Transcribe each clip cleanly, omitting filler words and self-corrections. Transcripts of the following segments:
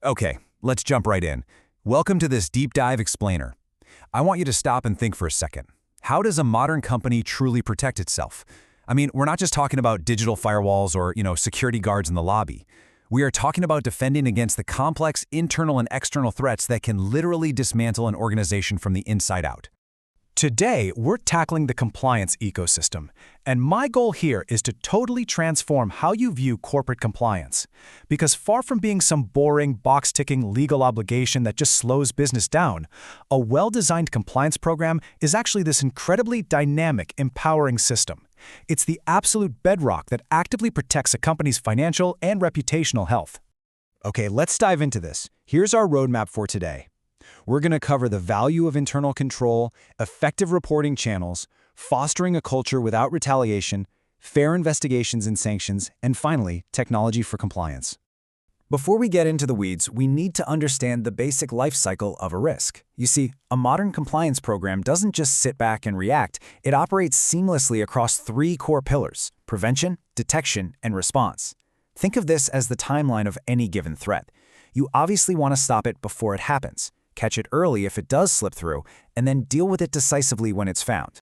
Okay, let's jump right in. Welcome to this deep dive explainer. I want you to stop and think for a second. How does a modern company truly protect itself? I mean, we're not just talking about digital firewalls or, security guards in the lobby. We are talking about defending against the complex internal and external threats that can literally dismantle an organization from the inside out. Today, we're tackling the compliance ecosystem, and my goal here is to totally transform how you view corporate compliance. Because far from being some boring, box-ticking legal obligation that just slows business down, a well-designed compliance program is actually this incredibly dynamic, empowering system. It's the absolute bedrock that actively protects a company's financial and reputational health. Okay, let's dive into this. Here's our roadmap for today. We're going to cover the value of internal control, effective reporting channels, fostering a culture without retaliation, fair investigations and sanctions, and finally, technology for compliance. Before we get into the weeds, we need to understand the basic life cycle of a risk. You see, a modern compliance program doesn't just sit back and react, it operates seamlessly across three core pillars: prevention, detection, and response. Think of this as the timeline of any given threat. You obviously want to stop it before it happens, catch it early if it does slip through, and then deal with it decisively when it's found.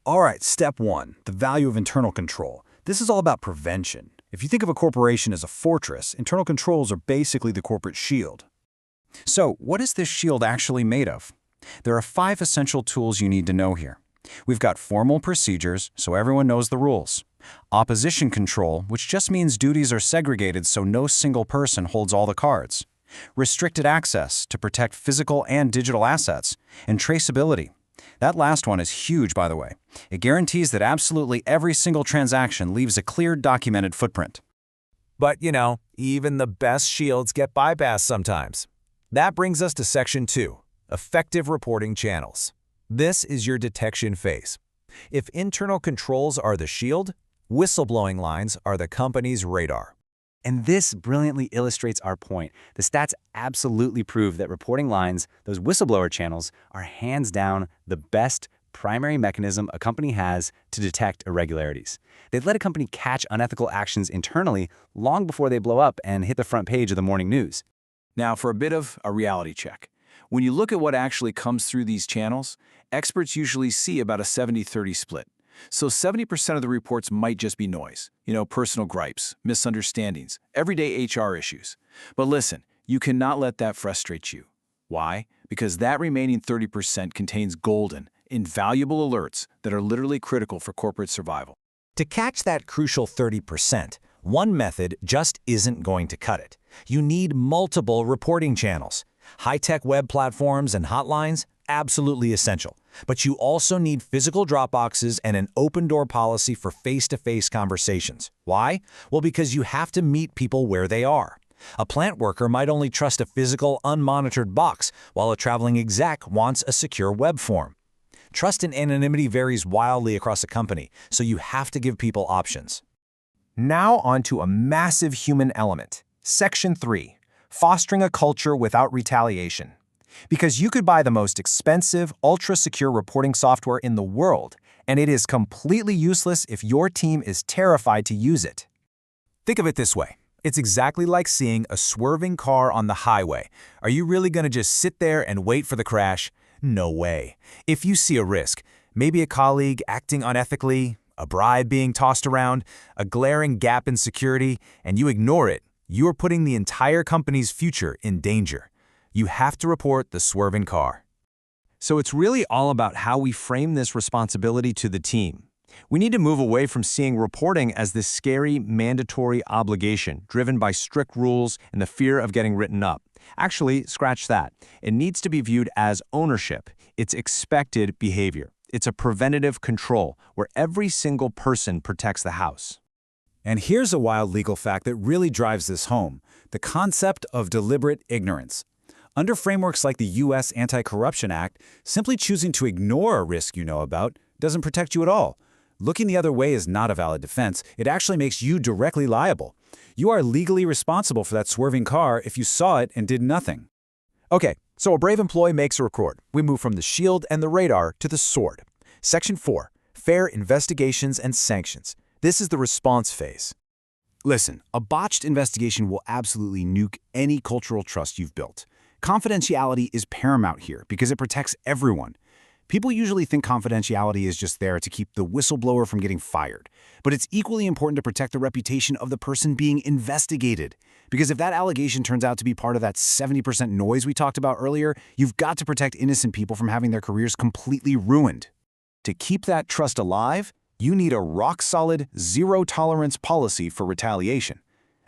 All right, step one, the value of internal control. This is all about prevention. If you think of a corporation as a fortress, internal controls are basically the corporate shield. So, what is this shield actually made of? There are 5 essential tools you need to know here. We've got formal procedures, so everyone knows the rules. Opposition control, which just means duties are segregated so no single person holds all the cards. Restricted access to protect physical and digital assets, and traceability. That last one is huge, by the way. It guarantees that absolutely every single transaction leaves a clear documented footprint. But, even the best shields get bypassed sometimes. That brings us to Section 2, effective reporting channels. This is your detection phase. If internal controls are the shield, whistleblowing lines are the company's radar. And this brilliantly illustrates our point. The stats absolutely prove that reporting lines, those whistleblower channels, are hands down the best primary mechanism a company has to detect irregularities. They let a company catch unethical actions internally long before they blow up and hit the front page of the morning news. Now, for a bit of a reality check. When you look at what actually comes through these channels, experts usually see about a 70-30 split. So 70% of the reports might just be noise, personal gripes, misunderstandings, everyday HR issues. But listen, you cannot let that frustrate you. Why? Because that remaining 30% contains golden, invaluable alerts that are literally critical for corporate survival. To catch that crucial 30%, one method just isn't going to cut it. You need multiple reporting channels. High-tech web platforms and hotlines, absolutely essential. But you also need physical drop boxes and an open-door policy for face-to-face conversations. Why? Well, because you have to meet people where they are. A plant worker might only trust a physical, unmonitored box, while a traveling exec wants a secure web form. Trust and anonymity varies wildly across a company, so you have to give people options. Now onto a massive human element. Section 3, fostering a culture without retaliation. Because you could buy the most expensive, ultra-secure reporting software in the world, and it is completely useless if your team is terrified to use it. Think of it this way. It's exactly like seeing a swerving car on the highway. Are you really going to just sit there and wait for the crash? No way. If you see a risk, maybe a colleague acting unethically, a bribe being tossed around, a glaring gap in security, and you ignore it, you are putting the entire company's future in danger. You have to report the swerving car. So it's really all about how we frame this responsibility to the team. We need to move away from seeing reporting as this scary, mandatory obligation driven by strict rules and the fear of getting written up. Actually, scratch that. It needs to be viewed as ownership. It's expected behavior. It's a preventative control where every single person protects the house. And here's a wild legal fact that really drives this home: the concept of deliberate ignorance. Under frameworks like the U.S. Anti-Corruption Act, simply choosing to ignore a risk you know about doesn't protect you at all. Looking the other way is not a valid defense. It actually makes you directly liable. You are legally responsible for that swerving car if you saw it and did nothing. Okay, so a brave employee makes a report. We move from the shield and the radar to the sword. Section 4, fair investigations and sanctions. This is the response phase. Listen, a botched investigation will absolutely nuke any cultural trust you've built. Confidentiality is paramount here because it protects everyone. People usually think confidentiality is just there to keep the whistleblower from getting fired. But it's equally important to protect the reputation of the person being investigated. Because if that allegation turns out to be part of that 70% noise we talked about earlier, you've got to protect innocent people from having their careers completely ruined. To keep that trust alive, you need a rock-solid, zero-tolerance policy for retaliation.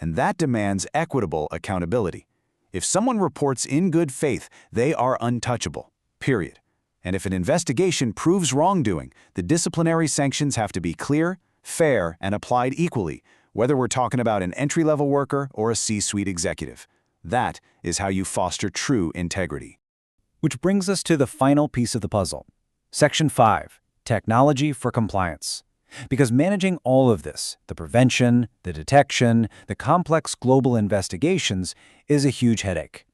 And that demands equitable accountability. If someone reports in good faith, they are untouchable, period. And if an investigation proves wrongdoing, the disciplinary sanctions have to be clear, fair, and applied equally, whether we're talking about an entry-level worker or a C-suite executive. That is how you foster true integrity. Which brings us to the final piece of the puzzle. Section 5, Technology for Compliance. Because managing all of this, the prevention, the detection, the complex global investigations, is a huge headache.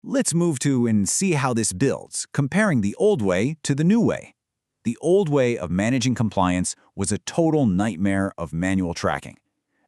Let's move to and see how this builds, comparing the old way to the new way. The old way of managing compliance was a total nightmare of manual tracking.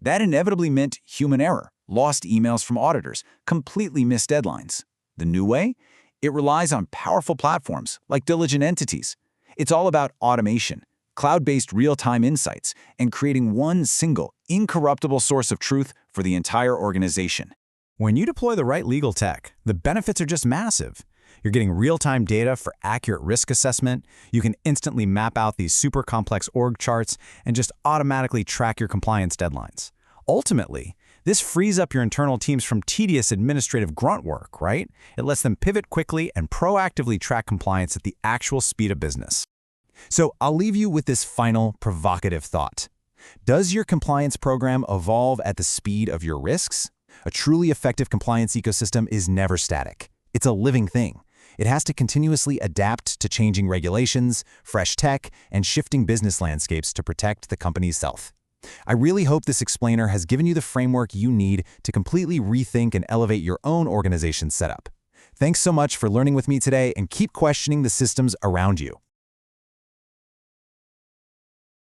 That inevitably meant human error, lost emails from auditors, completely missed deadlines. The new way? It relies on powerful platforms like diligent entities. It's all about automation, cloud-based real-time insights, and creating one single, incorruptible source of truth for the entire organization. When you deploy the right legal tech, the benefits are just massive. You're getting real-time data for accurate risk assessment. You can instantly map out these super complex org charts and just automatically track your compliance deadlines. Ultimately, this frees up your internal teams from tedious administrative grunt work, right? It lets them pivot quickly and proactively track compliance at the actual speed of business. So I'll leave you with this final provocative thought. Does your compliance program evolve at the speed of your risks? A truly effective compliance ecosystem is never static. It's a living thing. It has to continuously adapt to changing regulations, fresh tech, and shifting business landscapes to protect the company's health. I really hope this explainer has given you the framework you need to completely rethink and elevate your own organization's setup. Thanks so much for learning with me today, and keep questioning the systems around you.